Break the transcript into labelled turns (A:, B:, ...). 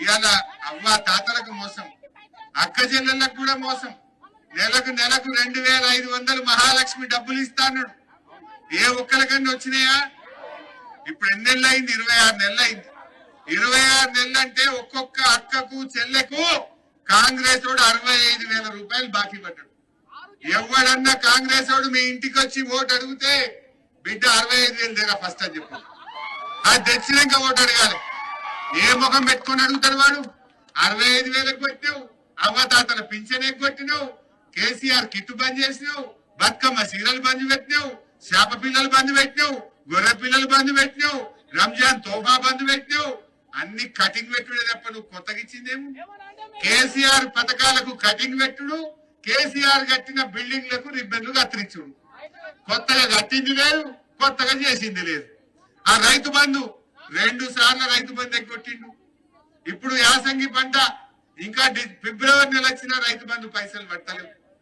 A: ఇవాళ అవ్వ తాతలకు మోసం, అక్క చెల్లెళ్ళకు కూడా మోసం. నెలకు 2500 మహాలక్ష్మి డబ్బులు ఇస్తాను. ఏ ఒక్కరికన్నా వచ్చినాయా? ఇప్పుడు ఎన్ని నెలలు అయింది? 26 నెలలు అయింది. 26 నెలలు అంటే ఒక్కొక్క అక్కకు చెల్లెకు కాంగ్రెస్ వాడు 65,000 రూపాయలు బాకీ పడ్డాడు. ఎవడన్నా కాంగ్రెస్ వాడు మీ ఇంటికి వచ్చి ఓటు అడిగితే బిడ్డ 65,000 దేరా ఫస్ట్ అని చెప్పు. అది తెచ్చినాక ఓటు అడగాలి. ఏ ముఖం పెట్టుకొని అడుగుతాడు వాడు? 65,000కు పెట్టినావు, అవ్వతాతల పింఛన్ ఎగ్గొట్టినావు, కేసీఆర్ కిట్టు బంద్ చేసినావు, బతుకమ్మ సీరియల్ బంద్ పెట్టినావు, చేప పిల్లలు బంద్ పెట్టినావు, గొర్రె పిల్లలు బంద్ పెట్టినావు, రంజాన్ తోఫా బంద్ పెట్టినావు. అన్ని కటింగ్ పెట్టుడే తప్ప నువ్వు కొత్తగా ఇచ్చిందేమో. కేసీఆర్ పథకాలకు కటింగ్ పెట్టుడు, కేసీఆర్ కట్టిన బిల్డింగ్లకు రిబ్బన్లు కత్తిరించుడు. కొత్తగా కట్టింది లేదు, కొత్తగా చేసింది లేదు. ఆ రైతు బంధు 2 సార్లు రైతు బంధు ఎగ్గొట్టిండు. ఇప్పుడు యాసంగి పంట ఇంకా ఫిబ్రవరి నెల వచ్చిన రైతు బంధు పైసలు పడతలేవు.